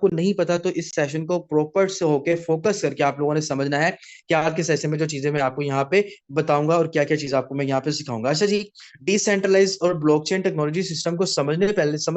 आपको नहीं पता तो इस सेशन को प्रॉपर से होके फोकस करके आप लोगों ने समझना है कि आज के सेशन में जो चीजें मैं आपको यहाँ पे बताऊंगा और क्या क्या चीज आपको मैं यहाँ पे सिखाऊंगा। अच्छा जी, डिसेंट्रलाइज और ब्लॉकचेन टेक्नोलॉजी सिस्टम को समझ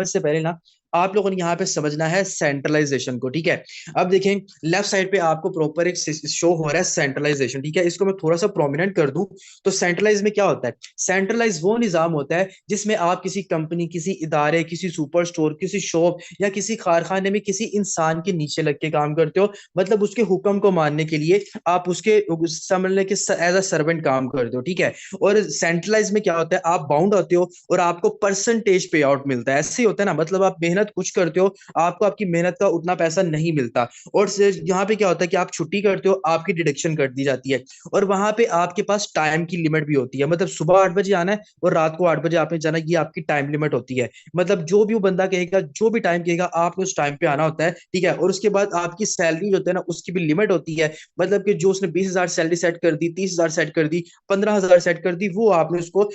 से पहले ना आप लोगों ने यहाँ पे समझना है सेंट्रलाइजेशन को, ठीक है। अब देखें, लेफ्ट साइड पे आपको प्रॉपर एक शो हो रहा है सेंट्रलाइजेशन, ठीक है। इसको मैं थोड़ा सा प्रोमिनेंट कर दूं तो सेंट्रलाइज में क्या होता है? सेंट्रलाइज वो निजाम होता है जिसमें आप किसी कंपनी, किसी इदारे, किसी सुपर स्टोर, किसी शॉप या किसी कारखाने में किसी इंसान के नीचे लग के काम करते हो। मतलब उसके हुक्म को मानने के लिए आप उसके समझने के एज अ सर्वेंट काम करते हो, ठीक है। और सेंट्रलाइज में क्या होता है? आप बाउंड होते हो और आपको परसेंटेज पे आउट मिलता है। ऐसे ही होता है ना, मतलब आप मेहनत कुछ करते हो, आपको आपकी मेहनत का उतना पैसा नहीं मिलता। और यहाँ पे क्या होता है कि आप छुट्टी करते हो, आपकी डिडक्शन कर दी जाती है। और वहां पे आपके पास टाइम की लिमिट भी होती है, मतलब सुबह 8 बजे आना है और रात को 8 बजे आपने जाना है, ये आपकी टाइम लिमिट होती है। मतलब जो भी वो बंदा कहेगा, जो भी टाइम कहेगा, आपने उस टाइम पे आना होता है, ठीक है। और उसके बाद आपकी सैलरी जो होती है ना, उसकी भी लिमिट होती है। मतलब कि जो उसने 20,000 सैलरी सेट कर दी, 30,000 सेट कर दी, 15,000 सेट कर दी, वो आपने उसको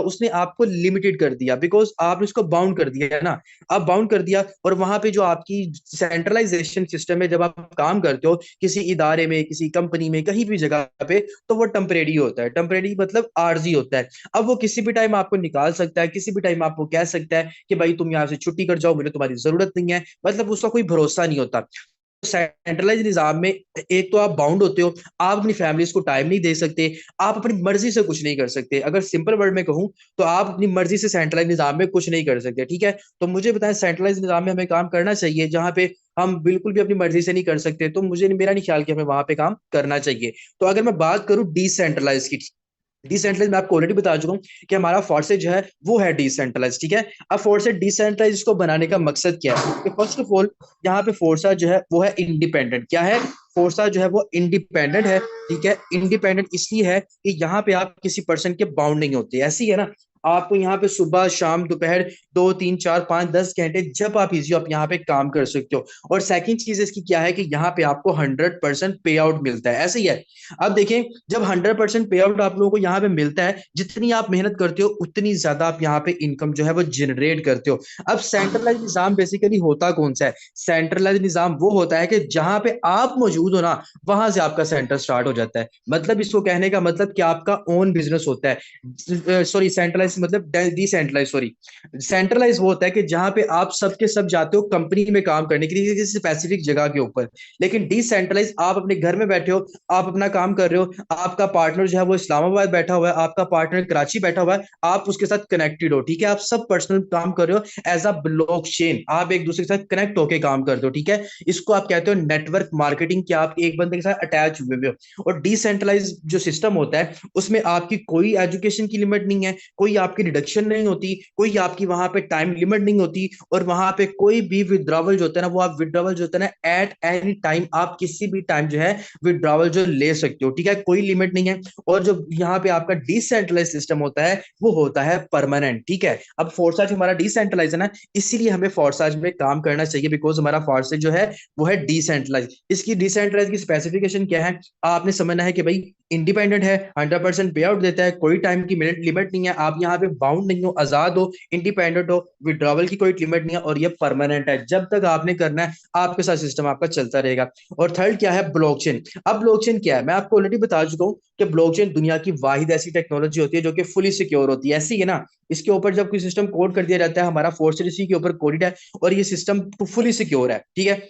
उसने आपको लिमिटेड कर दिया, बिकॉज आपने उसको बाउंड कर दिया है ना। अब बाउंड कर दिया, और वहां पे जो आपकी सेंट्रलाइजेशन सिस्टम है, जब आप काम करते हो किसी इदारे में, किसी कंपनी में, कहीं भी जगह पे, तो वो टेम्परेरी होता है। टेम्परेरी मतलब आर्जी होता है। अब वो किसी भी टाइम आपको निकाल सकता है, किसी भी टाइम आपको कह सकता है कि भाई तुम यहाँ से छुट्टी कर जाओ, मुझे तुम्हारी जरूरत नहीं है। मतलब उसका कोई भरोसा नहीं होता। सेंट्रलाइज निजाम में एक तो आप बाउंड होते हो, आप अपनी फैमिलीज को टाइम नहीं दे सकते, आप अपनी मर्जी से कुछ नहीं कर सकते। अगर सिंपल वर्ड में कहूं तो आप अपनी मर्जी से सेंट्रलाइज निजाम में कुछ नहीं कर सकते, ठीक है। तो मुझे बताएं, सेंट्रलाइज निजाम में हमें काम करना चाहिए जहां पे हम बिल्कुल भी अपनी मर्जी से नहीं कर सकते, तो मेरा नहीं ख्याल कि हमें वहां पे काम करना चाहिए। तो अगर मैं बात करूं डिसेंट्रलाइज की, डिसेंट्रलाइज मैं आपको ऑलरेडी बता चुका हूं कि हमारा फोर्सेज जो है वो है डिसेंट्रलाइज, ठीक है। अब फोर्सेज डिसेंट्रलाइज को बनाने का मकसद क्या है? कि फर्स्ट ऑफ ऑल यहाँ पे फोर्सा जो है वो है इंडिपेंडेंट। क्या है? फोर्सा जो है वो इंडिपेंडेंट है, ठीक है। इंडिपेंडेंट इसलिए है कि यहाँ पे आप किसी पर्सन के बाउंड नहीं होते, ऐसी है ना। आपको यहाँ पे सुबह शाम दोपहर 2 3 4 5 10 घंटे जब आप इजी हो, आप यहाँ पे काम कर सकते हो। और सेकंड चीज इसकी क्या है कि यहाँ पे आपको 100% पे आउट मिलता है, ऐसे ही है। अब देखें, जब 100% पे आउट आप लोगों को यहाँ पे मिलता है, जितनी आप मेहनत करते हो उतनी ज्यादा आप यहाँ पे इनकम जो है वो जनरेट करते हो। अब सेंट्रलाइज निजाम बेसिकली होता कौन सा है? सेंट्रलाइज निजाम वो होता है कि जहां पे आप मौजूद हो ना, वहां से आपका सेंटर स्टार्ट हो जाता है। मतलब इसको कहने का मतलब कि आपका ओन बिजनेस होता है। सॉरी, सेंट्रलाइज मतलब डिसेंट्रलाइज, सॉरी। सेंट्रलाइज वो होता है कि जहां पे आप सबके सब जाते हो कंपनी में काम करने के लिए किसी स्पेसिफिक जगह के ऊपर। लेकिन डिसेंट्रलाइज आप अपने घर में बैठे हो, आप अपना काम कर रहे हो, आपका पार्टनर जो है वो इस्लामाबाद बैठा हुआ है, आपका पार्टनर कराची बैठा हुआ है, आप उसके साथ कनेक्टेड हो, ठीक है। आप सब पर्सनल काम कर रहे हो एज अ ब्लॉक चेन, आप एक दूसरे के साथ कनेक्ट होकर काम करते हो, ठीक है। इसको आप कहते हो नेटवर्क मार्केटिंग, कि आप एक बंदे के साथ अटैच हुए हो। और डिसेंट्रलाइज जो सिस्टम होता है उसमें आपकी कोई एजुकेशन की लिमिट नहीं है, कोई आपकी डिडक्शन नहीं होती, कोई आपकी वहां पे टाइम लिमिट नहीं होती। और वहां पे कोई भी विड्रॉवल जो होता है ना, वो आप विड्रॉवल जो होता है ना, एट एनी टाइम, आप किसी भी टाइम जो है विड्रॉवल जो ले सकते हो, ठीक है। कोई लिमिट नहीं है। और जो यहाँ पे आपका डिसेंट्रलाइज सिस्टम होता है वो होता है परमानेंट, ठीक है। अब फोर्साज हमारा डिसेंट्रलाइज है ना, इसीलिए हमें फोर्साज में काम करना चाहिए, बिकॉज हमारा फोर्सेज जो है वो है डिसेंट्रलाइज। इसकी डिसेंट्रलाइज की स्पेसिफिकेशन क्या है? आपने समझना है कि भाई इंडिपेंडेंट है, 100% पे आउट देता है, कोई टाइम की मिनट लिमिट नहीं है, आप यहाँ पे बाउंड नहीं हो, आजाद हो, इंडिपेंडेंट हो, विड्रॉवल की कोई लिमिट नहीं है, और ये परमानेंट है। जब तक आपने करना है आपके साथ सिस्टम आपका चलता रहेगा। और थर्ड क्या है? ब्लॉकचेन। अब ब्लॉकचेन क्या है? मैं आपको ऑलरेडी बता चुका हूँ कि ब्लॉकचेन दुनिया की वाहिद ऐसी टेक्नोलॉजी होती है जो कि फुली सिक्योर होती है, ऐसी है ना। इसके ऊपर जब कोई सिस्टम कोड कर दिया जाता है, हमारा फोर्स इसी के ऊपर कोडेड है, और ये सिस्टम फुली सिक्योर है, ठीक है।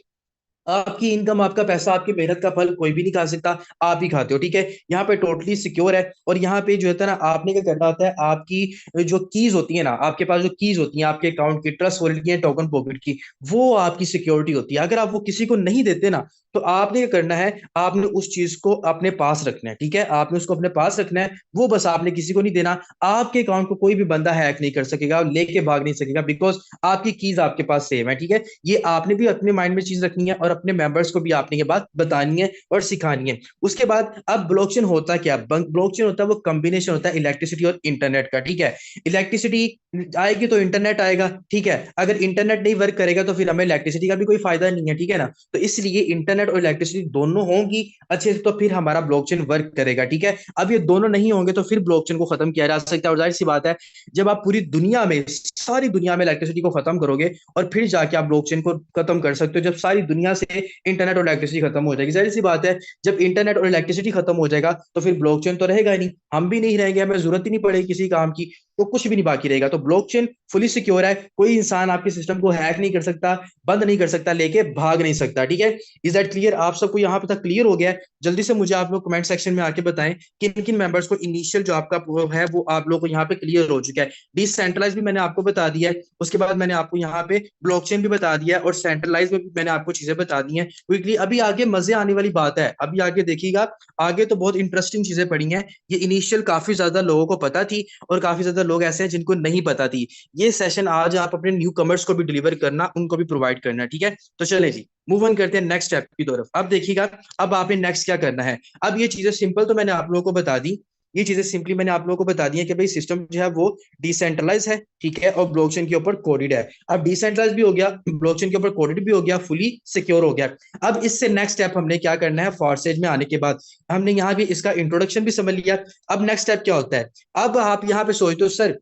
आपकी इनकम, आपका पैसा, आपकी मेहनत का फल कोई भी नहीं खा सकता, आप ही खाते हो, ठीक है। यहाँ पे टोटली सिक्योर है। और यहाँ पे जो होता है ना, आपने क्या करना होता है, आपकी जो कीज होती है ना, आपके पास जो कीज होती है आपके अकाउंट की, ट्रस्ट वॉलेट की, टोकन पॉकेट की, वो आपकी सिक्योरिटी होती है। अगर आप वो किसी को नहीं देते ना, तो आपने क्या करना है, आपने उस चीज को अपने पास रखना है, ठीक है। आपने उसको अपने पास रखना है, वो बस आपने किसी को नहीं देना। आपके अकाउंट को कोई भी बंदा हैक नहीं कर सकेगा, लेके भाग नहीं सकेगा, बिकॉज आपकी कीज आपके पास सेव है, ठीक है। ये आपने भी अपने माइंड में चीज रखनी है, और अपने मेंबर्स को भी आपने ये बात बतानी है और सिखानी है। उसके बाद अब ब्लॉकचेन होता क्या? ब्लॉकचेन होता है वो कॉम्बिनेशन होता है इलेक्ट्रिसिटी और इंटरनेट का, ठीक है। इलेक्ट्रिसिटी आएगी तो इंटरनेट आएगा, ठीक है। अगर इंटरनेट नहीं वर्क करेगा तो फिर हमें इलेक्ट्रिसिटी का भी कोई फायदा नहीं है, ठीक है ना। तो इसलिए इंटरनेट इंटरनेट और इलेक्ट्रिसिटी दोनों होंगी अच्छे से, तो फिर हमारा ब्लॉकचेन वर्क करेगा। ठीक है, अब ये दोनों नहीं होंगे तो फिर ब्लॉकचेन को खत्म किया जा सकता है। और जाहिर सी बात है, जब आप पूरी दुनिया में, सारी दुनिया में इलेक्ट्रिसिटी को खत्म करोगे और फिर जाके आप ब्लॉकचेन को खत्म कर सकते हो, जब सारी दुनिया से इंटरनेट और इलेक्ट्रिसिटी खत्म हो जाएगी। जाहिर सी बात है, जब इंटरनेट और इलेक्ट्रिसिटी खत्म हो जाएगा तो फिर ब्लॉकचेन तो रहेगा ही नहीं, हम भी नहीं रहेंगे, हमें जरूरत ही नहीं पड़ेगी किसी काम की, तो कुछ भी नहीं बाकी रहेगा। तो ब्लॉकचेन फुली सिक्योर है, कोई इंसान आपके सिस्टम को हैक नहीं कर सकता, बंद नहीं कर सकता, लेके भाग नहीं सकता। ठीक है, इज दैट क्लियर? आप सबको यहाँ पे तक क्लियर हो गया है? जल्दी से मुझे आप लोग कमेंट सेक्शन में आके बताएं किन किन मेंबर्स को इनिशियल जो आपका है वो आप लोग को यहाँ पे क्लियर हो चुका है। डिसेंट्रलाइज भी मैंने आपको बता दिया है, उसके बाद मैंने आपको यहाँ पे ब्लॉकचेन भी बता दिया है, और सेंट्रलाइज में भी मैंने आपको चीजें बता दी हैं क्विकली। अभी आगे मजे आने वाली बात है, अभी आगे देखिएगा, आगे तो बहुत इंटरेस्टिंग चीजें पड़ी हैं। ये इनिशियल काफी ज्यादा लोगों को पता थी और काफी ज्यादा लोग ऐसे हैं जिनको नहीं पता थी। ये सेशन आज आप अपने न्यू कमर्स को भी डिलीवर करना, उनको भी प्रोवाइड करना। ठीक है, तो चले जी, मूव ऑन करते हैं नेक्स्ट स्टेप की तरफ। अब देखिएगा, अब आपने नेक्स्ट क्या करना है। अब ये चीजें सिंपल तो मैंने आप लोगों को बता दी, ये चीजें सिंपली मैंने आप लोगों को बता दी है कि भाई सिस्टम जो है वो डिसेंट्रलाइज है, ठीक है, और ब्लॉकचेन के ऊपर कोडेड है। अब डिसेंट्रलाइज भी हो गया, ब्लॉकचेन के ऊपर कोडेड भी हो गया, फुली सिक्योर हो गया। अब इससे नेक्स्ट स्टेप हमने क्या करना है, फॉरसेज में आने के बाद हमने यहाँ भी इसका इंट्रोडक्शन भी समझ लिया। अब नेक्स्ट स्टेप क्या होता है? अब आप यहाँ पे सोचते हो सर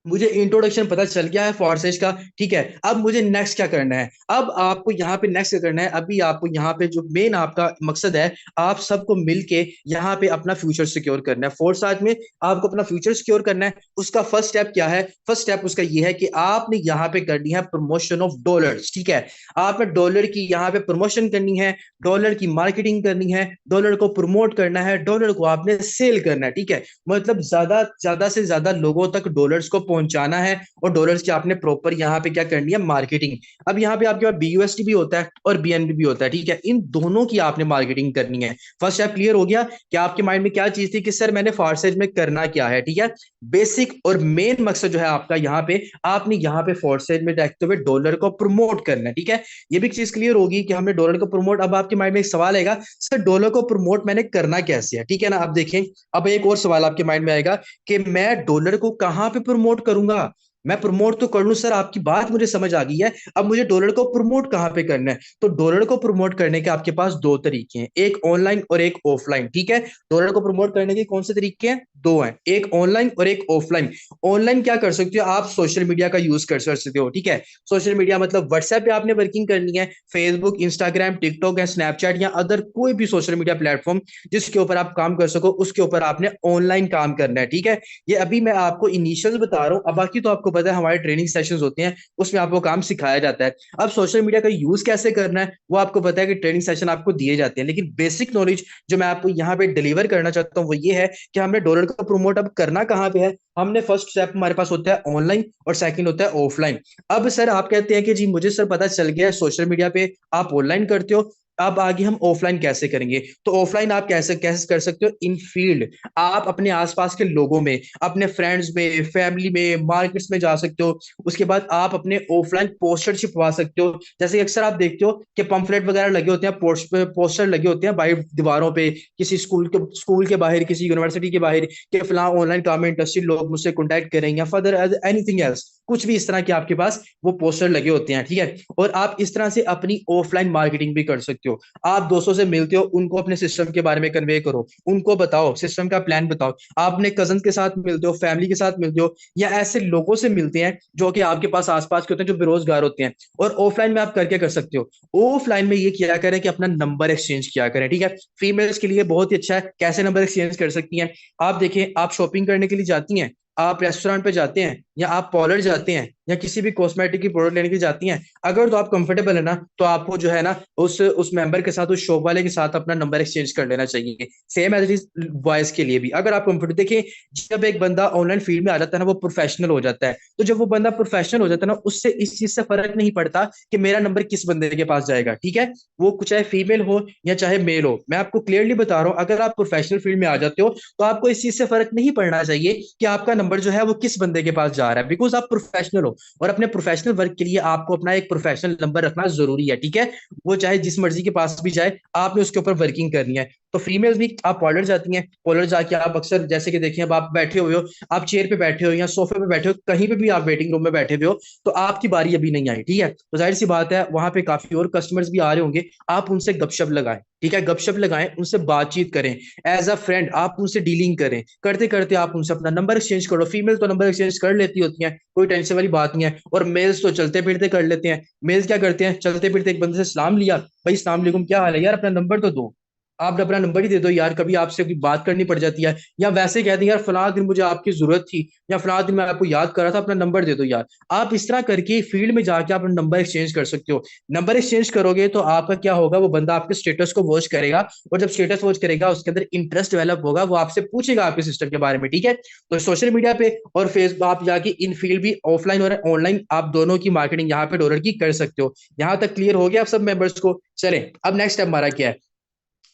मुझे इंट्रोडक्शन पता चल गया है फॉरसेज का, ठीक है, अब मुझे नेक्स्ट क्या करना है? अब आपको यहाँ पे नेक्स्ट क्या करना है, अभी आपको यहाँ पे जो मेन आपका मकसद है, आप सबको मिलके यहाँ पे अपना फ्यूचर सिक्योर करना है। फोर्स आज में आपको अपना फ्यूचर सिक्योर करना है। उसका फर्स्ट स्टेप क्या है? फर्स्ट स्टेप उसका ये है कि आपने यहाँ पे करनी है प्रमोशन ऑफ डॉलर्स। ठीक है, आपने डॉलर की यहाँ पे प्रमोशन करनी है, डॉलर की मार्केटिंग करनी है, डॉलर को प्रमोट करना है, डॉलर को आपने सेल करना है। ठीक है, मतलब ज्यादा से ज्यादा लोगों तक डॉलर्स को पहुंचाना है, और डॉलर्स की आपने प्रॉपर यहाँ पे क्या करनी है, मार्केटिंग। अब यहाँ पे आपके पास बीयूएसडी भी होता है और बीएनबी भी होता है। ठीक है, इन दोनों की आपने मार्केटिंग करनी है। फर्स्ट स्टेप क्लियर हो गया कि आपके माइंड में क्या चीज थी कि सर मैंने फॉरसेज में करना क्या है। ठीक है, बेसिक और मेन मकसद जो है आपका यहाँ पे, आपने यहाँ पे फॉरसेज में देखते हुए डॉलर को प्रमोट करना है। ठीक है, ये भी चीज क्लियर होगी कि हमने डॉलर को प्रमोट। अब आपके माइंड में एक सवाल आएगा, सर डॉलर को प्रमोट मैंने करना कैसे है? ठीक है ना, अब देखें, अब एक और सवाल आपके माइंड में आएगा कि मैं डॉलर को कहां पे प्रमोट करूंगा। मैं प्रमोट तो कर लूं सर, आपकी बात मुझे समझ आ गई है, अब मुझे डॉलर को प्रमोट कहां पे करना है? तो डॉलर को प्रमोट करने के आपके पास दो तरीके हैं, एक ऑनलाइन और एक ऑफलाइन। ठीक है, डॉलर को प्रमोट करने के कौन से तरीके हैं? दो हैं, एक ऑनलाइन और एक ऑफलाइन। ऑनलाइन क्या कर सकते हो आप? सोशल मीडिया का यूज कर सकते हो। ठीक है, सोशल मीडिया मतलब व्हाट्सएप पे आपने वर्किंग करनी है, फेसबुक, इंस्टाग्राम, टिकटॉक या स्नैपचैट या अदर कोई भी सोशल मीडिया प्लेटफॉर्म जिसके ऊपर आप काम कर सको, उसके ऊपर आपने ऑनलाइन काम करना है। ठीक है, ये अभी मैं आपको इनिशियल बता रहा हूँ, अब बाकी तो आपको पता है हमारे ट्रेनिंग सेशंस होते हैं, उसमें आपको काम सिखाया जाता है। अब सोशल मीडिया का यूज कैसे करना है वो आपको पता है कि ट्रेनिंग सेशन आपको दिए जाते हैं, लेकिन बेसिक नॉलेज जो मैं आपको यहाँ पे डिलीवर करना चाहता हूँ वो ये है कि हमने डॉलर का प्रमोट अब करना कहाँ पे है। हमने फर्स्ट स्टेप हमारे पास होता है ऑनलाइन और सेकंड होता है ऑफलाइन। अब सर आप कहते हैं कि जी मुझे सर पता चल गया सोशल मीडिया पे आप ऑनलाइन करते हो, अब आगे हम ऑफलाइन कैसे करेंगे? तो ऑफलाइन आप कैसे कैसे कर सकते हो? इन फील्ड, आप अपने आसपास के लोगों में, अपने फ्रेंड्स में, फैमिली में, मार्केट्स में जा सकते हो। उसके बाद आप अपने ऑफलाइन पोस्टर छिपवा सकते हो। जैसे अक्सर आप देखते हो कि पंफलेट वगैरह लगे होते हैं, पोस्टर लगे होते हैं बाहर दीवारों पे, किसी स्कूल के बाहर, किसी यूनिवर्सिटी के बाहर, कि फिलहाल ऑनलाइन काम में इंटरेस्टेड लोग मुझसे कॉन्टैक्ट करेंगे या फर्दर एनीथिंग एल्स, कुछ भी इस तरह के आपके पास वो पोस्टर लगे होते हैं। ठीक है, और आप इस तरह से अपनी ऑफलाइन मार्केटिंग भी कर सकते हो। आप दोस्तों से मिलते हो, उनको अपने सिस्टम के बारे में कन्वे करो, उनको बताओ, सिस्टम का प्लान बताओ। आप अपने कजन के साथ मिलते हो, फैमिली के साथ मिलते हो, या ऐसे लोगों से मिलते हैं जो कि आपके पास आसपास के होते हैं, जो बेरोजगार होते हैं। और ऑफलाइन में आप करके कर सकते हो, ऑफलाइन में ये किया करें कि अपना नंबर एक्सचेंज किया करें। ठीक है, फीमेल्स के लिए बहुत ही अच्छा है, कैसे नंबर एक्सचेंज कर सकती हैं? आप देखें, आप शॉपिंग करने के लिए जाती हैं, आप रेस्टोरेंट पे जाते हैं, या आप पार्लर जाते हैं, या किसी भी कॉस्मेटिक की प्रोडक्ट लेने के लिए जाती हैं, अगर तो आप कंफर्टेबल है ना, तो आपको जो है ना उस मेंबर के साथ, उस शॉप वाले के साथ अपना नंबर एक्सचेंज कर लेना चाहिए। सेम एज इज बॉयज के लिए भी, अगर आप कंफर्टेबल, देखिए जब एक बंदा ऑनलाइन फील्ड में आ जाता है ना, वो प्रोफेशनल हो जाता है। तो जब वो बंदा प्रोफेशनल हो जाता है ना, उससे इस चीज से फर्क नहीं पड़ता कि मेरा नंबर किस बंदे के पास जाएगा। ठीक है, वो चाहे फीमेल हो या चाहे मेल हो, मैं आपको क्लियरली बता रहा हूँ, अगर आप प्रोफेशनल फील्ड में आ जाते हो तो आपको इस चीज से फर्क नहीं पड़ना चाहिए कि आपका नंबर जो है वो किस बंदे के पास जा रहा है, बिकॉज आप प्रोफेशनल हो। और अपने प्रोफेशनल वर्क के लिए आपको अपना एक प्रोफेशनल नंबर रखना जरूरी है, ठीक है। वो चाहे जिस मर्जी के पास भी जाए, आपने उसके ऊपर वर्किंग करनी है। तो फीमेल्स भी आप पार्लर जाती हैं, पार्लर जाके आप अक्सर जैसे कि देखिए, अब आप बैठे हुए हो, आप चेयर पे बैठे हो या सोफे पे बैठे हो, कहीं पे भी आप वेटिंग रूम में बैठे हुए हो, तो आपकी बारी अभी नहीं आई, ठीक है। तो जाहिर सी बात है, वहां पे काफी और कस्टमर्स भी आ रहे होंगे, आप उनसे गपशप लगाएं, ठीक है, गपशप लगाएं, उनसे बातचीत करें, एज अ फ्रेंड आप उनसे डीलिंग करें, करते करते आप उनसे अपना नंबर एक्सचेंज करो। फीमेल तो नंबर एक्सचेंज कर लेती होती हैं, कोई टेंशन वाली बात नहीं है, और मेल्स तो चलते फिरते कर लेते हैं। मेल्स क्या करते हैं, चलते फिरते एक बंदे से सलाम लिया, भाई सलाम अलैकुम, क्या हाल है यार, अपना नंबर तो दो, आप अपना नंबर ही दे दो यार, कभी आपसे कोई बात करनी पड़ जाती है, या वैसे कहते हैं यार फलां दिन मुझे आपकी जरूरत थी, या फलां दिन मैं आपको याद कर रहा था, अपना नंबर दे दो यार। आप इस तरह करके फील्ड में जाके आप नंबर एक्सचेंज कर सकते हो। नंबर एक्सचेंज करोगे तो आपका क्या होगा, वो बंदा आपके स्टेटस को वॉच करेगा, और जब स्टेटस वॉच करेगा उसके अंदर इंटरेस्ट डेवलप होगा, वो आपसे पूछेगा आपके सिस्टम के बारे में, ठीक है। तो सोशल मीडिया पे और फेसबुक आप जाके इन फील्ड भी ऑफलाइन और ऑनलाइन आप दोनों की मार्केटिंग यहाँ पे डॉलर की कर सकते हो। यहाँ तक क्लियर हो गया आप सब मेंबर्स को? चलें, अब नेक्स्ट स्टेप हमारा क्या है।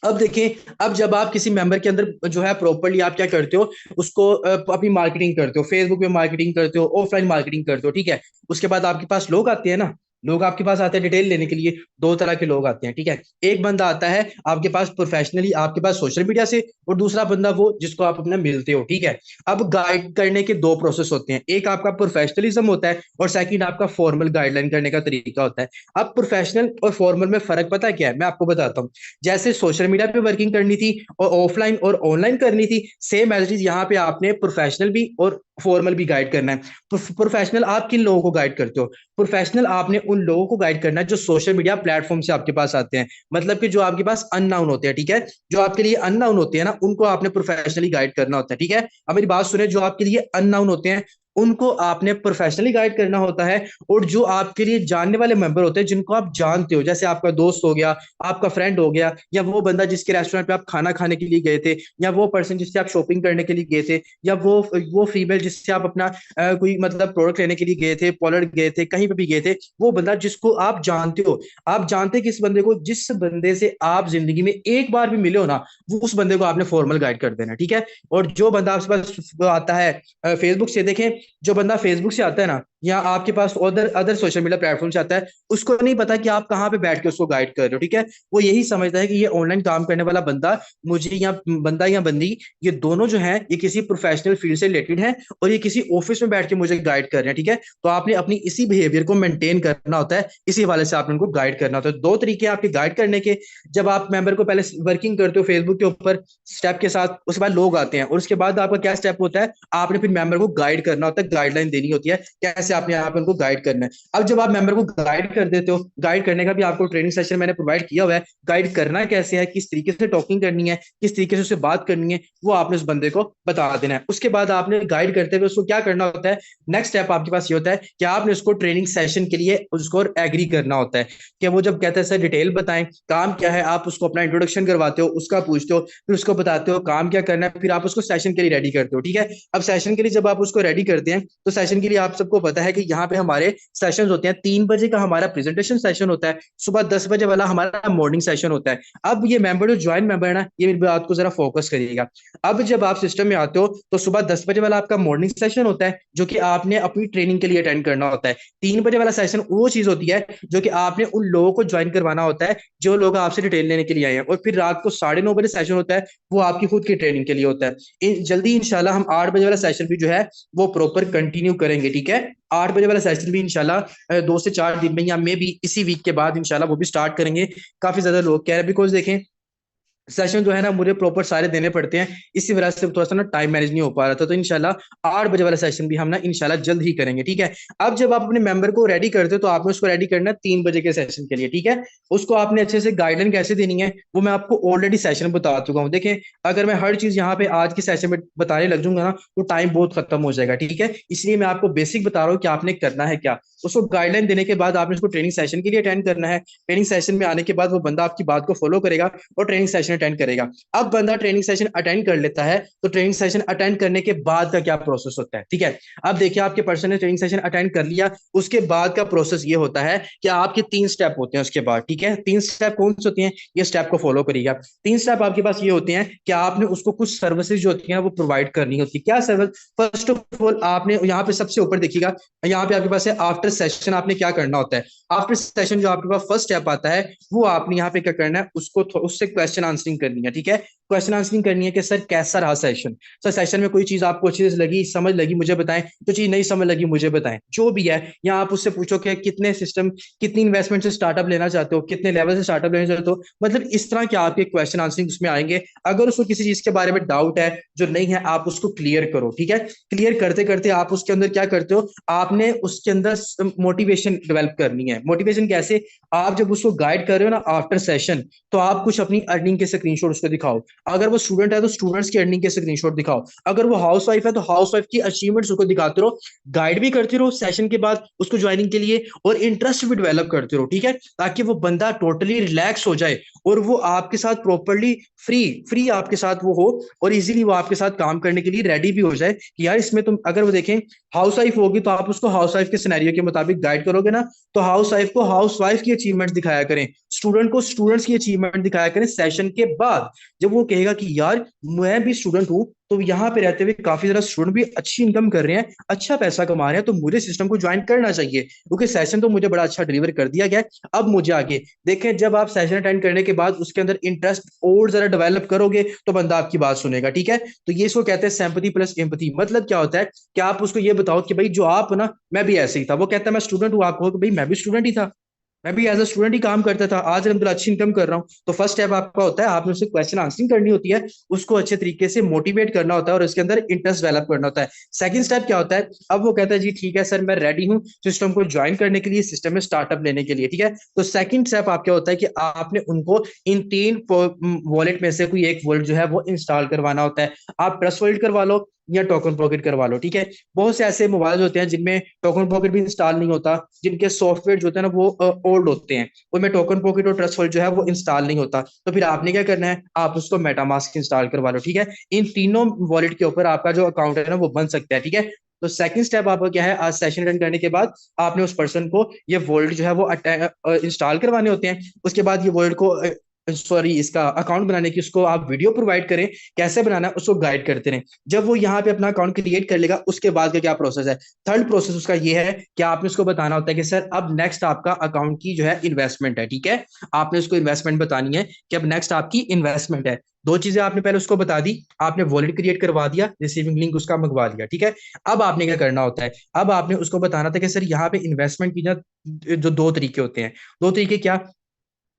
अब देखिए, अब जब आप किसी मेंबर के अंदर जो है प्रॉपर्ली आप क्या करते हो, उसको अपनी मार्केटिंग करते हो, फेसबुक पे मार्केटिंग करते हो, ऑफलाइन मार्केटिंग करते हो, ठीक है। उसके बाद आपके पास लोग आते हैं ना, लोग आपके पास आते हैं डिटेल लेने के लिए। दो तरह के लोग आते हैं, ठीक है। एक बंदा आता है आपके पास प्रोफेशनली, आपके पास सोशल मीडिया से, और दूसरा बंदा वो जिसको आप अपना मिलते हो, ठीक है। अब गाइड करने के दो प्रोसेस होते हैं, एक आपका प्रोफेशनलिज्म होता है, और सेकंड आपका फॉर्मल गाइडलाइन करने का तरीका होता है। अब प्रोफेशनल और फॉर्मल में फर्क पता है क्या है, मैं आपको बताता हूँ। जैसे सोशल मीडिया पे वर्किंग करनी थी और ऑफलाइन और ऑनलाइन करनी थी, सेम एज इट इज यहाँ पे आपने प्रोफेशनल भी और फॉर्मल भी गाइड करना है। प्रोफेशनल आप किन लोगों को गाइड करते हो? प्रोफेशनल आपने उन लोगों को गाइड करना है जो सोशल मीडिया प्लेटफॉर्म से आपके पास आते हैं, मतलब कि जो आपके पास अननाउन होते हैं, ठीक है। जो आपके लिए अननाउन होते हैं ना, उनको आपने प्रोफेशनली गाइड करना होता है, ठीक है। अब मेरी बात सुने, जो आपके लिए अननाउन होते हैं उनको आपने प्रोफेशनली गाइड करना होता है, और जो आपके लिए जानने वाले मेंबर होते हैं, जिनको आप जानते हो, जैसे आपका दोस्त हो गया, आपका फ्रेंड हो गया, या वो बंदा जिसके रेस्टोरेंट पे आप खाना खाने के लिए गए थे, या वो पर्सन जिससे आप शॉपिंग करने के लिए गए थे, या वो फीमेल जिससे आप अपना कोई मतलब प्रोडक्ट लेने के लिए गए थे, पॉलर गए थे, कहीं पे भी गए थे, वो बंदा जिसको आप जानते हो, आप जानते किस बंदे को, जिस बंदे से आप जिंदगी में एक बार भी मिले हो ना, वो उस बंदे को आपने फॉर्मल गाइड कर देना, ठीक है। और जो बंदा आपके पास आता है फेसबुक से, देखें, जो बंदा फेसबुक से आता है ना, या आपके पास other other social media platform से आता है, उसको नहीं पता कि आप कहाँ पे बैठ के उसको गाइड कर रहे हो, ठीक है। वो यही समझता है कि ये ऑनलाइन काम करने वाला बंदा मुझे, या बंदा या बंदी, ये दोनों जो है ये किसी प्रोफेशनल फील्ड से रिलेटेड है, और ये किसी ऑफिस में बैठ के मुझे गाइड कर रहे हैं, ठीक है। तो आपने अपनी इसी बिहेवियर को मेंटेन करना होता है, इसी हवाले से आपने उनको गाइड करना होता है। दो तरीके आपके गाइड करने के। जब आप मेंबर को पहले वर्किंग करते हो फेसबुक के ऊपर स्टेप के साथ, उसके बाद लोग आते हैं, और उसके बाद आपका क्या स्टेप होता है, आपने फिर मेंबर को गाइड करना होता है, गाइडलाइन देनी होती है कैसे आपने यहाँ पे उनको गाइड करना है। अब जब आप मेंबर को गाइड कर देते हो, गाइड करने का भी आपको ट्रेनिंग सेशन मैंने प्रोवाइड किया हुआ है, गाइड करना कैसे है, किस तरीके से टॉकिंग करनी है, किस तरीके से उससे बात करनी है, वो आपने उस बंदे को बता देना है। उसके बाद आपने गाइड करते हुए उसको क्या करना होता है, नेक्स्ट स्टेप आपके पास ये होता है कि आपने उसको ट्रेनिंग सेशन के लिए उसको एग्री करना होता है, कि वो जब कहता है सर डिटेल बताएं काम क्या है, आप उसको अपना इंट्रोडक्शन करवाते हो, उसका पूछते हो, फिर उसको बताते हो काम क्या करना है, फिर आप उसको सेशन के लिए रेडी करते हो, ठीक है। अब सेशन के लिए जब आप उसको रेडी करते हैं, तो सेशन के लिए आप सबको पता है कि यहाँ पे हमारे सेशन होते हैं, 3 बजे का हमारा प्रेजेंटेशन सेशन होता है, सुबह 10 बजे वाला हमारा मॉर्निंग सेशन होता है। अब ये मेंबर जो ज्वाइन मेंबर है ना, ये मेरी बात को जरा फोकस करिएगा। अब जब आप सिस्टम में आते हो, तो सुबह 10 बजे वाला आपका मॉर्निंग सेशन होता है, जो कि आपने अपनी ट्रेनिंग के लिए अटेंड करना होता है। 3 बजे वाला सेशन वो चीज होती है जो कि आपने उन लोगों को ज्वाइन करवाना होता है जो लोग आपसे डिटेल लेने के लिए आए हैं। और फिर रात को 9:30 बजे सेशन होता है, वो आपकी खुद की ट्रेनिंग के लिए होता है। जल्दी इंशाल्लाह हम 8 बजे वाला सेशन भी जो है वो प्रॉपर कंटिन्यू करेंगे, ठीक है। 8 बजे वाला सेशन भी इंशाल्लाह 2 से 4 दिन में, या मे भी इसी वीक के बाद इंशाल्लाह वो भी स्टार्ट करेंगे। काफी ज्यादा लोग कह रहे हैं, बिकॉज देखें सेशन जो है ना मुझे प्रॉपर सारे देने पड़ते हैं, इसी वजह से थोड़ा सा ना टाइम मैनेज नहीं हो पा रहा था। तो इंशाल्लाह 8 बजे वाला सेशन भी हम ना इंशाल्लाह जल्द ही करेंगे, ठीक है। अब जब आप अपने मेंबर को रेडी करते हो, तो आपने उसको रेडी करना है 3 बजे के सेशन के लिए, ठीक है। उसको आपने अच्छे से गाइडलाइन कैसे देनी है वो मैं आपको ऑलरेडी सेशन बता चुका हूँ। देखें, अगर मैं हर चीज यहाँ पे आज के सेशन में बताने लग जाऊंगा ना, तो टाइम बहुत खत्म हो जाएगा, ठीक है। इसलिए मैं आपको बेसिक बता रहा हूँ कि आपने करना है क्या। उसको गाइडलाइन देने के बाद आपने उसको ट्रेनिंग सेशन के लिए अटेंड करना है। ट्रेनिंग सेशन में आने के बाद वो बंदा आपकी बात को फॉलो करेगा, और ट्रेनिंग सेशन अटेंड करेगा। अब बंदा ट्रेनिंग सेशन अटेंड कर लेता है, तो ट्रेनिंग सेशन अटेंड करने के बाद का क्या प्रोसेस होता है, ठीक है। अब देखिए आपके पर्सन ने ट्रेनिंग सेशन अटेंड कर लिया, उसके बाद का प्रोसेस ये होता है कि आपके 3 स्टेप होते हैं उसके बाद, ठीक है। 3 स्टेप कौन से होते हैं, ये स्टेप को फॉलो करिएगा। 3 स्टेप आपके पास ये होते हैं कि आपने उसको कुछ सर्विसेज जो होती हैं वो प्रोवाइड करनी होती है। क्या सर्विस, फर्स्ट ऑफ ऑल आपने यहाँ पे सबसे ऊपर देखिएगा, यहाँ पे आपके पास है आफ्टर सेशन आपने क्या करना होता है। आफ्टर सेशन जो आपके पास फर्स्ट स्टेप आता है, वो आपने यहाँ पे क्या करना है, उसको उससे क्वेश्चन आंसरिंग करनी है, ठीक है। क्वेश्चन आंसरिंग करनी है कि सर कैसा रहा सेशन, सर सेशन में कोई चीज आपको अच्छी लगी, समझ लगी, मुझे बताएं, जो चीज नहीं समझ लगी मुझे बताएं, जो भी है। या आप उससे पूछो कि कितने सिस्टम, कितनी इन्वेस्टमेंट से स्टार्टअप लेना चाहते हो, कितने लेवल से स्टार्टअप लेना चाहते हो, मतलब इस तरह के आपके क्वेश्चन आंसरिंग उसमें आएंगे। अगर उसको किसी चीज के बारे में डाउट है जो नहीं है, आप उसको क्लियर करो, ठीक है। क्लियर करते करते आप उसके अंदर क्या करते हो, आपने उसके अंदर मोटिवेशन डेवलप करनी है। मोटिवेशन कैसे, आप जब उसको गाइड कर रहे हो ना आफ्टर सेशन, तो आप कुछ अपनी अर्निंग के स्क्रीनशॉट उसको दिखाओ। अगर वो स्टूडेंट है तो स्टूडेंट्स की अर्निंग के स्क्रीनशॉट दिखाओ। अगर वो हाउस वाइफ है तो हाउस वाइफ की अचीवमेंट्स उसको दिखाते रहो, गाइड भी करते रहो सेशन के बाद उसको ज्वाइनिंग के लिए, और इंटरेस्ट भी डेवलप करते रहो, ठीक है। ताकि वो बंदा टोटली रिलैक्स हो जाए और वो आपके साथ प्रॉपरली फ्री फ्री आपके साथ वो हो, और इजीली वो आपके साथ काम करने के लिए रेडी भी हो जाए कि यार इसमें तुम, अगर वो देखें हाउस वाइफ होगी तो आप उसको हाउस वाइफ के सिनेरियो के मुताबिक गाइड करोगे ना, तो हाउस वाइफ को हाउस वाइफ की अचीवमेंट दिखाया करें, स्टूडेंट को स्टूडेंट्स की अचीवमेंट दिखाया करें सेशन के बाद। जब वो कहेगा कि यार मैं भी स्टूडेंट हूं, तो यहाँ पे रहते हुए काफी ज्यादा स्टूडेंट भी अच्छी इनकम कर रहे हैं, अच्छा पैसा कमा रहे हैं, तो मुझे सिस्टम को ज्वाइन करना चाहिए क्योंकि सेशन तो मुझे बड़ा अच्छा डिलीवर कर दिया गया है। अब मुझे आगे देखें, जब आप सेशन अटेंड करने के बाद उसके अंदर इंटरेस्ट और जरा डेवलप करोगे तो बंदा आपकी बात सुनेगा, ठीक है। तो ये इसको कहते हैं सिंपैथी प्लस एम्पैथी। मतलब क्या होता है कि आप उसको ये बताओ कि भाई जो आप ना, मैं भी ऐसे ही था, वो कहता है मैं स्टूडेंट हूँ, आप कहो कि भाई मैं भी स्टूडेंट ही था, मैं भी एज अ स्टूडेंट ही काम करता था, आज अलहमदुलिल्लाह अच्छी इनकम कर रहा हूँ। तो फर्स्ट स्टेप आपका होता है, आपने उसे क्वेश्चन आंसरिंग करनी होती है, उसको अच्छे तरीके से मोटिवेट करना होता है और उसके अंदर इंटरेस्ट डेवलप करना होता है। सेकंड स्टेप क्या होता है, अब वो कहता है जी ठीक है सर मैं रेडी हूँ सिस्टम को ज्वाइन करने के लिए, सिस्टम में स्टार्टअप लेने के लिए, ठीक है। तो सेकंड स्टेप आप क्या होता है कि आपने उनको इन 3 वॉलेट में से कोई एक वॉलेट जो है वो इंस्टॉल करवाना होता है। आप ट्रस्ट वॉलेट करवा लो या टोकन पॉकेट करवा लो, ठीक है। बहुत से ऐसे मोबाइल होते हैं जिनमें टोकन पॉकेट भी इंस्टॉल नहीं होता, जिनके सॉफ्टवेयर जो होते हैं ना वो ओल्ड होते हैं, उनमें टोकन पॉकेट और ट्रस्ट वॉलेट जो है वो इंस्टॉल नहीं होता। तो फिर आपने क्या करना है, आप उसको मेटामास्क इंस्टॉल करवा लो, ठीक है। इन तीनों वॉलेट के ऊपर आपका जो अकाउंट है ना वो बन सकता है, ठीक है। तो सेकंड स्टेप आपका क्या है, आज सेशन अटेंड करने के बाद आपने उस पर्सन को ये वॉलेट जो है वो इंस्टॉल करवाने होते हैं। उसके बाद ये वॉलेट को, सॉरी, इसका अकाउंट बनाने की उसको आप वीडियो प्रोवाइड करें, कैसे बनाना है उसको गाइड करते रहें। जब वो यहाँ पे अपना अकाउंट क्रिएट कर लेगा, उसके बाद का क्या प्रोसेस है, थर्ड प्रोसेस उसका ये है कि आपने उसको बताना होता है कि सर अब नेक्स्ट आपका अकाउंट की जो है इन्वेस्टमेंट है, ठीक है। आपने उसको इन्वेस्टमेंट बतानी है कि अब नेक्स्ट आपकी इन्वेस्टमेंट है। दो चीजें आपने पहले उसको बता दी, आपने वॉलेट क्रिएट करवा दिया, रिसीविंग लिंक उसका मंगवा दिया, ठीक है। अब आपने क्या करना होता है, अब आपने उसको बताना था कि सर यहाँ पे इन्वेस्टमेंट की ना जो 2 तरीके होते हैं। 2 तरीके क्या,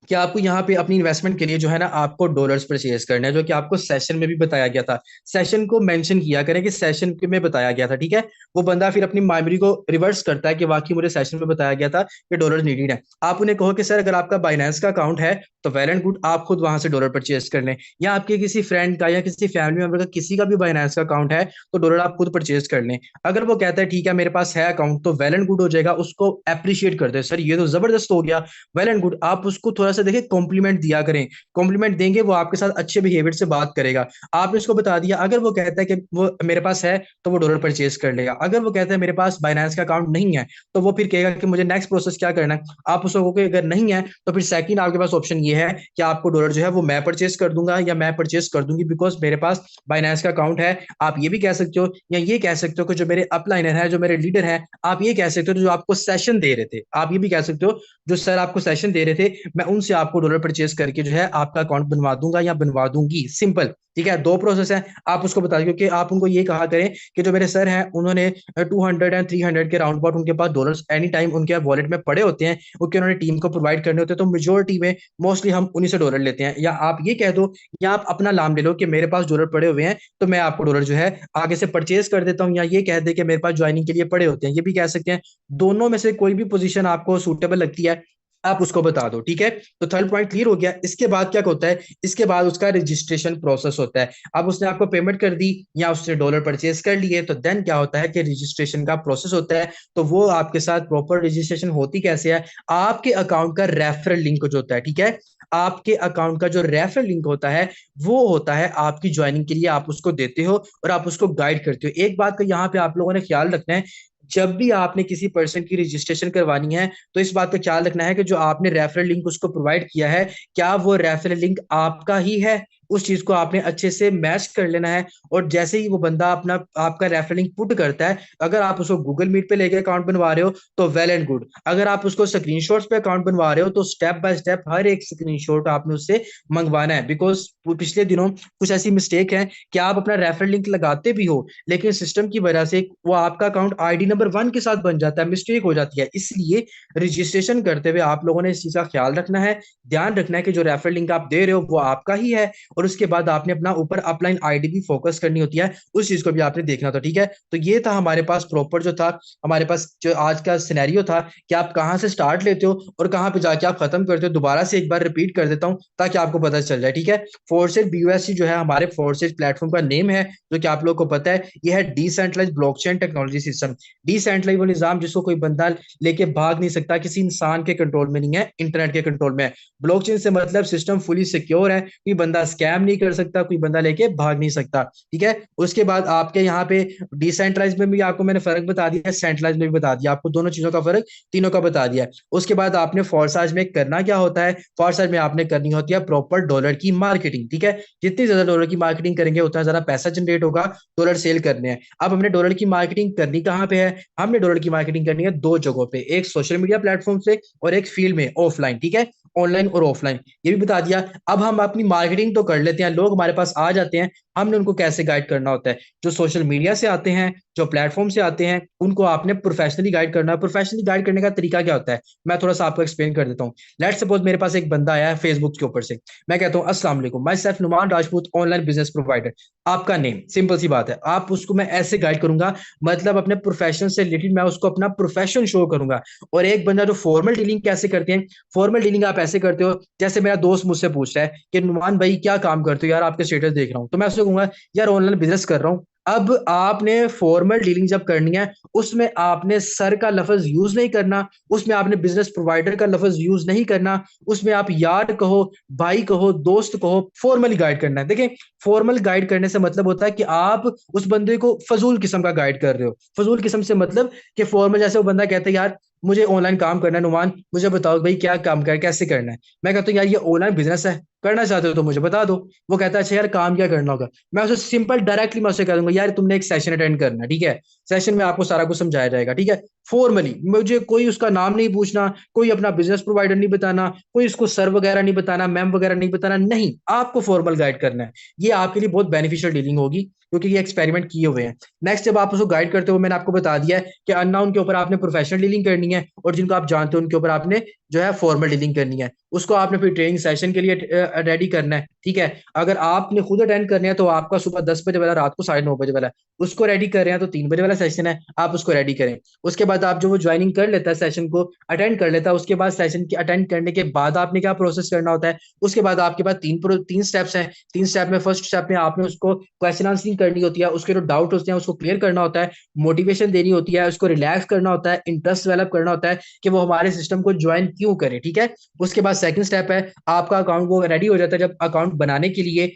कि आपको यहाँ पे अपनी इन्वेस्टमेंट के लिए जो है ना आपको डॉलर्स परचेज करना है, जो कि आपको सेशन में भी बताया गया था। सेशन को मेंशन किया करें कि सेशन में बताया गया था, ठीक है। वो बंदा फिर अपनी मेमोरी को रिवर्स करता है कि वाकई मुझे सेशन में बताया गया था कि डॉलर नीडेड है। आप उन्हें कहो कि सर अगर आपका बाइनेंस का अकाउंट है तो वेल एंड गुड, आप खुद वहां से डॉलर परचेज कर लें, या आपके किसी फ्रेंड का या किसी फैमिली मेंबर का किसी का भी बाइनेंस का अकाउंट है तो डॉलर आप खुद परचेज कर लें। अगर वो कहता है ठीक है मेरे पास है अकाउंट, तो वेल एंड गुड हो जाएगा, उसको अप्रिशिएट करते हैं, सर ये तो जबरदस्त हो गया, वेल एंड गुड। आप उसको थोड़ा सा देखिए कॉम्प्लीमेंट दिया करें, कॉम्प्लीमेंट देंगे वो आपके साथ अच्छे बिहेवियर से बात करेगा। आपने उसको बता दिया, अगर वो कहता है कि वो मेरे पास है तो वो डॉलर परचेज कर लेगा। अगर वो कहता है मेरे पास बाइनेंस का अकाउंट नहीं है, तो वो फिर कहेगा कि मुझे नेक्स्ट प्रोसेस क्या करना है। आप उसको कहोगे अगर नहीं है तो फिर सेकंड आपके पास ऑप्शन ये है कि आपको डॉलर जो है वो मैं परचेज कर दूंगा या मैं परचेज कर दूंगी बिकॉज मेरे पास बाइनेंस का अकाउंट है। आप ये भी कह सकते हो या ये कह सकते हो कि जो मेरे अपलाइनर है, जो मेरे लीडर है, आप ये कह सकते हो जो आपको सेशन दे रहे थे, आप ये भी कह सकते हो जो सर आपको सेशन दे रहे थे, मैं उनसे आपको डॉलर परचेज करके जो है आपका अकाउंट बनवा दूंगा या बनवा दूंगी, सिंपल, ठीक है। 2 प्रोसेस है, आप उसको बता क्योंकि आप उनको ये कहा करें कि जो मेरे सर हैं उन्होंने 200 एंड 300 के राउंड अबाउट उनके पास डॉलर्स एनी टाइम उनके वॉलेट में पड़े होते हैं, क्योंकि उन्होंने टीम को प्रोवाइड करने होते हैं, तो मेजोरिटी में मोस्टली हम उन्हीं से डॉलर लेते हैं। या आप ये कह दो या आप अपना नाम ले लो कि मेरे पास डॉलर पड़े हुए हैं तो मैं आपको डॉलर जो है आगे से परचेज कर देता हूँ, या ये कह दे कि मेरे पास ज्वाइनिंग के लिए पड़े होते हैं, ये भी कह सकते हैं। दोनों में से कोई भी पोजीशन आपको सूटेबल लगती है आप उसको बता दो, ठीक है। तो थर्ड पॉइंट क्लियर हो गया। इसके बाद क्या होता है, इसके बाद उसका रजिस्ट्रेशन प्रोसेस होता है। अब उसने आपको पेमेंट कर दी या उसने डॉलर परचेज कर लिए, तो देन क्या होता है कि रजिस्ट्रेशन का प्रोसेस होता है। तो वो आपके साथ प्रॉपर रजिस्ट्रेशन होती कैसे है, आपके अकाउंट का रेफरल लिंक जो होता है, ठीक है, आपके अकाउंट का जो रेफरल लिंक होता है वो होता है आपकी ज्वाइनिंग के लिए, आप उसको देते हो और आप उसको गाइड करते हो। एक बात का यहाँ पे आप लोगों ने ख्याल रखना है, जब भी आपने किसी पर्सन की रजिस्ट्रेशन करवानी है तो इस बात का ख्याल रखना है कि जो आपने रेफरल लिंक उसको प्रोवाइड किया है, क्या वो रेफरल लिंक आपका ही है। उस चीज को आपने अच्छे से मैच कर लेना है। और जैसे ही वो बंदा अपना आपका रेफरल लिंक पुट करता है, अगर आप उसको गूगल मीट पे लेके अकाउंट बनवा रहे हो तो वेल एंड गुड। अगर आप उसको स्क्रीनशॉट्स पे अकाउंट बनवा रहे हो तो स्टेप बाय स्टेप हर एक स्क्रीनशॉट आपने उससे मंगवाना है। बिकॉज पिछले दिनों कुछ ऐसी मिस्टेक है कि आप अपना रेफरल लिंक लगाते भी हो, लेकिन सिस्टम की वजह से वो आपका अकाउंट आईडी नंबर 1 के साथ बन जाता है, मिस्टेक हो जाती है। इसलिए रजिस्ट्रेशन करते हुए आप लोगों ने इस चीज का ख्याल रखना है, ध्यान रखना है कि जो रेफरल लिंक आप दे रहे हो वो आपका ही है। और उसके बाद आपने अपना ऊपर अपलाइन आईडी भी फोकस करनी होती है, उस चीज को भी आपने देखना था, ठीक है। तो ये था हमारे पास प्रॉपर जो था, हमारे पास जो आज का सिनेरियो था कि आप कहाँ से स्टार्ट लेते हो और कहाँ पे जाके आप खत्म करते हो। दोबारा से एक बार रिपीट कर देता हूँ ताकि आपको पता चल जाए, ठीक है। फोर्सेज बीयूएससी जो है हमारे फोर्सेज प्लेटफॉर्म का नेम है, जो कि आप लोगों को पता है, यह है decentralised blockchain technology system. Decentralised वो निजाम जिसको कोई बंदा लेके भाग नहीं सकता, किसी इंसान के कंट्रोल में नहीं है, इंटरनेट के कंट्रोल में है। ब्लॉकचेन से मतलब सिस्टम फुली सिक्योर है, कोई बंदा स्कैम नहीं कर सकता, कोई बंदा लेके भाग नहीं सकता, ठीक है। उसके बाद आपके यहाँ पे डिसेंट्रलाइज में भी आपको मैंने फर्क बता दिया, सेंट्रलाइज में भी बता दिया, आपको दोनों चीजों का फर्क तीनों का बता दिया। उसके बाद आपने फॉरसाज में करना क्या होता है, फॉरसाज में आपने करनी होती है प्रॉपर डॉलर की मार्केटिंग, ठीक है। जितनी ज्यादा डॉलर की मार्केटिंग करेंगे उतना ज्यादा पैसा जनरेट होगा, डॉलर सेल करने हैं। अब हमने डॉलर की मार्केटिंग करनी कहाँ पे है, हमने डॉलर की मार्केटिंग करनी है दो जगहों पे, एक सोशल मीडिया प्लेटफॉर्म से और एक फील्ड में ऑफलाइन, ठीक है, ऑनलाइन और ऑफलाइन, ये भी बता दिया। अब हम अपनी मार्केटिंग तो कर लेते हैं, लोग हमारे पास आ जाते हैं, हमने उनको कैसे गाइड करना होता है। जो सोशल मीडिया से आते हैं, जो प्लेटफॉर्म से आते हैं, उनको आपने प्रोफेशनली गाइड करना है। प्रोफेशनली गाइड करने का तरीका क्या होता है, मैं थोड़ा सा आपको एक्सप्लेन कर देता हूँ। लेट सपोज मेरे पास एक बंदा आया है फेसबुक के ऊपर से, मैं कहता हूँ अस्सलाम वालेकुम, myself Numan Rajput, online business provider, आपका नेम, सिंपल सी बात है। आप उसको मैं ऐसे गाइड करूंगा, मतलब अपने प्रोफेशन से रिलेटेड मैं उसको अपना प्रोफेशन शो करूंगा। और एक बंदा जो फॉर्मल डीलिंग कैसे करते हैं, फॉर्मल डीलिंग आप ऐसे करते हो, जैसे मेरा दोस्त मुझसे पूछ रहा है कि नुमान भाई क्या काम करते हो यार, आपके स्टेटस देख रहा हूँ, तो मैं उससे कहूंगा यार ऑनलाइन बिजनेस कर रहा हूँ। अब आपने फॉर्मल डीलिंग जब करनी है, उसमें आपने सर का लफ्ज यूज नहीं करना, उसमें आपने बिजनेस प्रोवाइडर का लफ्ज यूज नहीं करना, उसमें आप यार कहो, भाई कहो, दोस्त कहो, फॉर्मली गाइड करना है। देखिए, फॉर्मल गाइड करने से मतलब होता है कि आप उस बंदे को फजूल किस्म का गाइड कर रहे हो। फजूल किस्म से मतलब कि फॉर्मल, जैसे वो बंदा कहता है यार मुझे ऑनलाइन काम करना है नुमान, मुझे बताओ भाई क्या काम कर कैसे करना है। मैं कहता हूँ यार ये ऑनलाइन बिजनेस है, करना चाहते हो तो मुझे बता दो। वो कहता है अच्छा यार काम क्या करना होगा। मैं उसे सिंपल डायरेक्टली मैं उसे कह दूंगा यार तुमने एक सेशन अटेंड करना है, ठीक है, सेशन में आपको सारा कुछ समझाया जाएगा, ठीक है। फॉर्मली मुझे कोई उसका नाम नहीं पूछना, कोई अपना बिजनेस प्रोवाइडर नहीं बताना, कोई उसको सर वगैरह नहीं बताना, मैम वगैरह नहीं बताना, नहीं, आपको फॉर्मल गाइड करना है। ये आपके लिए बहुत बेनिफिशियल डीलिंग होगी, क्योंकि ये एक्सपेरिमेंट किए हुए हैं। नेक्स्ट, जब आप उसको गाइड करते हो, मैंने आपको बता दिया है कि अननाउन के ऊपर आपने प्रोफेशनल डीलिंग करनी है और जिनको आप जानते हो उनके ऊपर आपने जो है फॉर्मल डीलिंग करनी है। उसको आपने फिर ट्रेनिंग सेशन के लिए रेडी करना है, ठीक है। अगर आपने खुद अटेंड करने हैं तो आपका सुबह 10 बजे वाला, रात को 9:30 बजे वाला है, उसको रेडी कर रहे हैं तो 3 बजे वाला सेशन है, आप उसको रेडी करें। उसके बाद आप जो वो ज्वाइनिंग कर लेता है, सेशन को अटेंड कर लेता है, उसके बाद सेशन की अटेंड करने के बाद आपने क्या प्रोसेस करना होता है, उसके बाद आपके पास तीन स्टेप्स हैं। 3 स्टेप में फर्स्ट स्टेप में आपने उसको क्वेश्चन आंसरिंग करनी होती है, उसके जो डाउट होते हैं उसको क्लियर करना होता है, मोटिवेशन देनी होती है, उसको रिलैक्स करना होता है, इंटरेस्ट डेवलप करना होता है कि वो हमारे सिस्टम को ज्वाइन क्यों करे, ठीक है। उसके बाद सेकंड स्टेप है, आपका अकाउंट वो रेडी हो जाता है जब अकाउंट बनाने के लिए,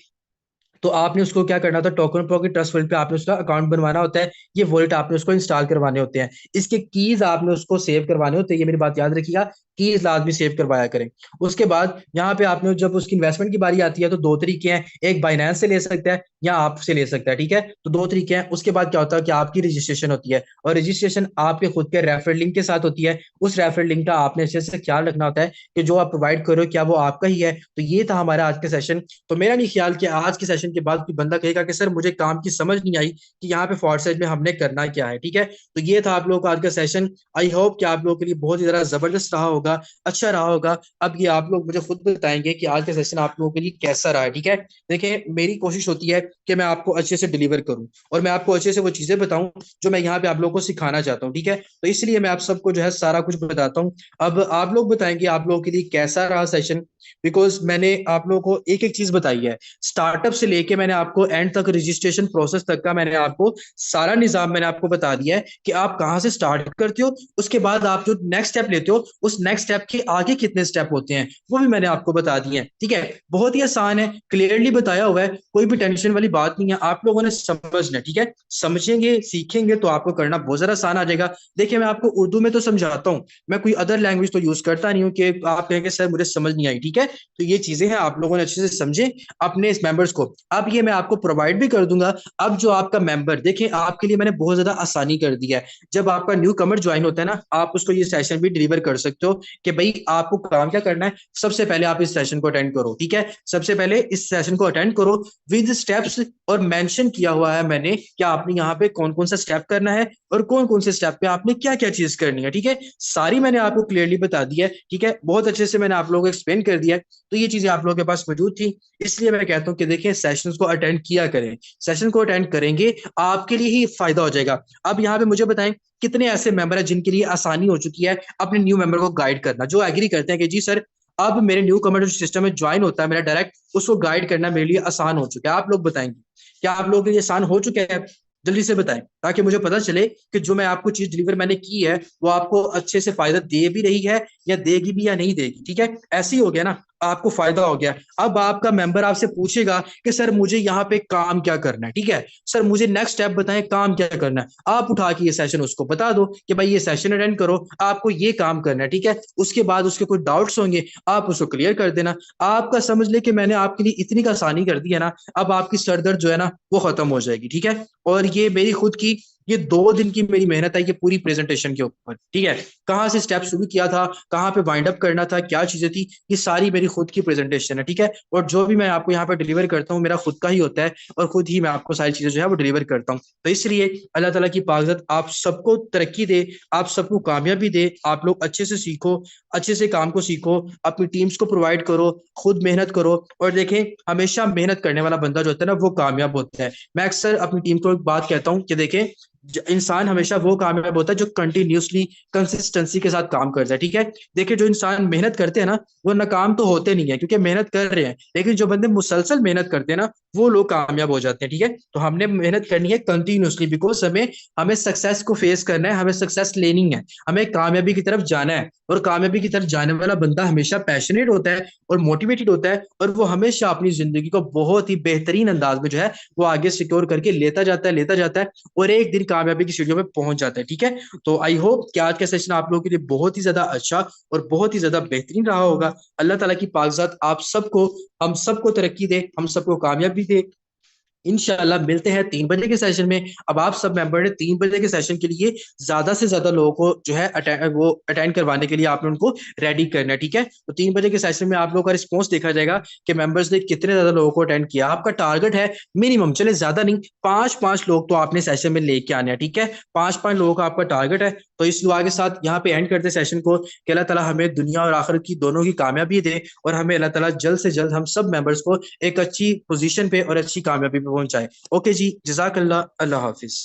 तो आपने उसको क्या करना होता है, टोकन प्रो की ट्रस्ट वॉलेट पे आपने उसका अकाउंट बनवाना होता है। ये वॉलेट आपने उसको इंस्टॉल करवाने होते हैं, इसके कीज आपने उसको सेव करवाने होते हैं, ये मेरी बात याद रखिएगा, कीज लाजमी सेव करवाया करें। उसके बाद यहाँ पे आपने जब उसकी इन्वेस्टमेंट की बारी आती है तो दो तरीके हैं, एक बाइनेंस से ले सकता है या आपसे ले सकता है, ठीक है। तो दो तरीके हैं। उसके बाद क्या होता है कि आपकी रजिस्ट्रेशन होती है, और रजिस्ट्रेशन आपके खुद के रेफरल लिंक के साथ होती है। उस रेफरल लिंक का आपने अच्छे से ख्याल रखना होता है कि जो आप प्रोवाइड करो क्या वो आपका ही है। तो ये था हमारा आज का सेशन। तो मेरा नहीं ख्याल कि आज के सेशन के बाद कोई बंदा कहेगा कि सर मुझे काम की समझ नहीं आई कि यहाँ पे फॉरसेज में हमने करना क्या है, ठीक है। तो ये था आप लोगों का आज का सेशन। आई होप कि आप लोगों के लिए बहुत ही ज्यादा जबरदस्त रहा होगा। होगा, अच्छा रहा होगा। अब ये आप लोग मुझे खुद बताएंगे कि आज का सेशन आप लोगों के लिए कैसा रहा है, ठीक है। देखिए मेरी कोशिश होती है कि मैं आपको अच्छे से डिलीवर करूं और मैं आपको अच्छे से वो चीजें बताऊं जो मैं यहाँ पे आप लोगों को सिखाना चाहता हूँ, ठीक है। तो इसलिए मैं आप सबको जो है सारा कुछ बताता हूँ। अब आप लोग बताएंगे आप लोगों के लिए कैसा रहा सेशन, बिकॉज मैंने आप लोगों को एक एक चीज बताई है, स्टार्टअप से लेके मैंने आपको एंड तक रजिस्ट्रेशन प्रोसेस तक का मैंने आपको सारा निजाम मैंने आपको बता दिया है कि आप कहाँ से स्टार्ट करते हो, उसके बाद आप जो नेक्स्ट स्टेप लेते हो उस नेक्स्ट स्टेप के आगे कितने स्टेप होते हैं वो भी मैंने आपको बता दिए हैं, ठीक है। बहुत ही आसान है, क्लियरली बताया हुआ है, कोई भी टेंशन वाली बात नहीं है, आप लोगों ने समझना है, ठीक है। समझेंगे सीखेंगे तो आपको करना बहुत ज्यादा आसान आ जाएगा। देखिए मैं आपको उर्दू में तो समझाता हूँ, मैं कोई अदर लैंग्वेज तो यूज करता नहीं हूँ कि आप कहेंगे सर मुझे समझ नहीं आई, ठीक है। तो ये चीजें हैं आप लोगों ने अच्छे से समझे अपने इस मेंबर्स को। अब ये मैं आपको प्रोवाइड भी कर दूंगा। अब जो आपका मेंबर, देखिए आपके लिए मैंने बहुत ज्यादा आसानी कर दिया है। जब आपका न्यू कमर ज्वाइन होता है ना, आप उसको ये सेशन भी डिलीवर कर सकते हो कि भाई आपको काम क्या करना है। सबसे पहले आप इस सेशन को अटेंड करो, ठीक है। सबसे पहले इस सेशन को अटेंड करो विद स्टेप्स, और मेंशन किया हुआ है मैंने कि आपने यहाँ पे कौन कौन सा स्टेप करना है और कौन कौन से स्टेप पे आपने क्या क्या चीज करनी है, ठीक है। सारी मैंने आपको क्लियरली बता दी है, ठीक है। बहुत अच्छे से मैंने आप लोगों को एक्सप्लेन कर दिया है। तो ये चीजें आप लोगों के पास मौजूद थी, इसलिए मैं कहता हूँ कि देखिए सेशंस को अटेंड किया करें। सेशन को अटेंड करेंगे आपके लिए ही फायदा हो जाएगा। अब यहाँ पे मुझे बताएं कितने ऐसे मेंबर हैं जिनके लिए आसानी हो चुकी है अपने न्यू मेंबर को गाइड करना, जो एग्री करते हैं कि जी सर अब मेरे न्यू कमर जो सिस्टम में ज्वाइन होता है मेरा डायरेक्ट, उसको गाइड करना मेरे लिए आसान हो चुका है। आप लोग बताएंगे क्या आप लोगों के लिए आसान हो चुका है? जल्दी से बताएं ताकि मुझे पता चले कि जो मैं आपको चीज डिलीवर मैंने की है वो आपको अच्छे से फायदा दे भी रही है या देगी भी या नहीं देगी, ठीक है। ऐसे ही हो गया ना, आपको फायदा हो गया। अब आपका मेंबर आपसे पूछेगा कि सर मुझे यहाँ पे काम क्या करना है, ठीक है। सर मुझे नेक्स्ट स्टेप बताएं काम क्या करना है। आप उठा के ये सेशन उसको बता दो कि भाई ये सेशन अटेंड करो, आपको ये काम करना है, ठीक है। उसके बाद उसके कोई डाउट्स होंगे आप उसको क्लियर कर देना। आपका समझ ले कि मैंने आपके लिए इतनी आसानी कर दी है ना, अब आपकी सरदर्द जो है ना वो खत्म हो जाएगी, ठीक है। और ये मेरी खुद की ये 2 दिन की मेरी मेहनत है ये पूरी प्रेजेंटेशन के ऊपर, ठीक है। कहाँ से स्टेप शुरू किया था, कहाँ पे वाइंड अप करना था, क्या चीजें थी, ये सारी मेरी खुद की प्रेजेंटेशन है, ठीक है। और जो भी मैं आपको यहाँ पे डिलीवर करता हूँ मेरा खुद का ही होता है और खुद ही मैं आपको सारी चीजें जो है वो डिलीवर करता हूँ। तो इसलिए अल्लाह ताला की पाकज़त आप सबको तरक्की दे, आप सबको कामयाबी दे। आप लोग अच्छे से सीखो, अच्छे से काम को सीखो, अपनी टीम्स को प्रोवाइड करो, खुद मेहनत करो। और देखें हमेशा मेहनत करने वाला बंदा जो होता है ना वो कामयाब होता है। मैं अक्सर अपनी टीम को एक बात कहता हूँ कि देखें इंसान हमेशा वो कामयाब होता है जो कंटिन्यूसली कंसिस्टेंसी के साथ काम करता है, ठीक है। देखिए जो इंसान मेहनत करते हैं ना वो नाकाम तो होते नहीं है क्योंकि मेहनत कर रहे हैं, लेकिन जो बंदे मुसलसल मेहनत करते हैं ना वो लोग कामयाब हो जाते हैं, ठीक है। तो हमने मेहनत करनी है कंटिन्यूसली, बिकॉज हमें हमें सक्सेस को फेस करना है, हमें सक्सेस लेनी है, हमें कामयाबी की तरफ जाना है। और कामयाबी की तरफ जाने वाला बंदा हमेशा पैशनेट होता है और मोटिवेटेड होता है, और वो हमेशा अपनी जिंदगी को बहुत ही बेहतरीन अंदाज में जो है वो आगे सिक्योर करके लेता जाता है और एक दिन कामयाबी की सीढ़ियों पे पहुंच जाता है, ठीक है। तो आई होप कि आज का सेशन आप लोगों के लिए बहुत ही ज्यादा अच्छा और बहुत ही ज्यादा बेहतरीन रहा होगा। अल्लाह ताला की पाकज़ात आप सबको, हम सबको तरक्की दे, हम सबको कामयाबी दे। इंशाल्लाह मिलते हैं 3 बजे के सेशन में। अब आप सब मेंबर ने 3 बजे के सेशन के लिए ज्यादा से ज्यादा लोगों को जो है अटेंड करवाने के लिए आपने उनको रेडी करना है, ठीक है। तो 3 बजे के सेशन में आप लोगों का रिस्पॉन्स देखा जाएगा कि मेंबर्स ने कितने ज्यादा लोगों को अटेंड किया। आपका टारगेट है मिनिमम, चले ज्यादा नहीं, 5-5 लोग तो आपने सेशन में लेके आने हैं, ठीक है। 5-5 लोगों का आपका टारगेट है। तो इस दुआ के साथ यहाँ पे एंड करते सेशन को कि अल्लाह ताला हमें दुनिया और आखिरत की दोनों की कामयाबी दे, और हमें अल्लाह ताला जल्द से जल्द हम सब मेंबर्स को एक अच्छी पोजीशन पे और अच्छी कामयाबी पे पहुंचाए। ओके जी, जजाकल्लाह, अल्लाह हाफिज।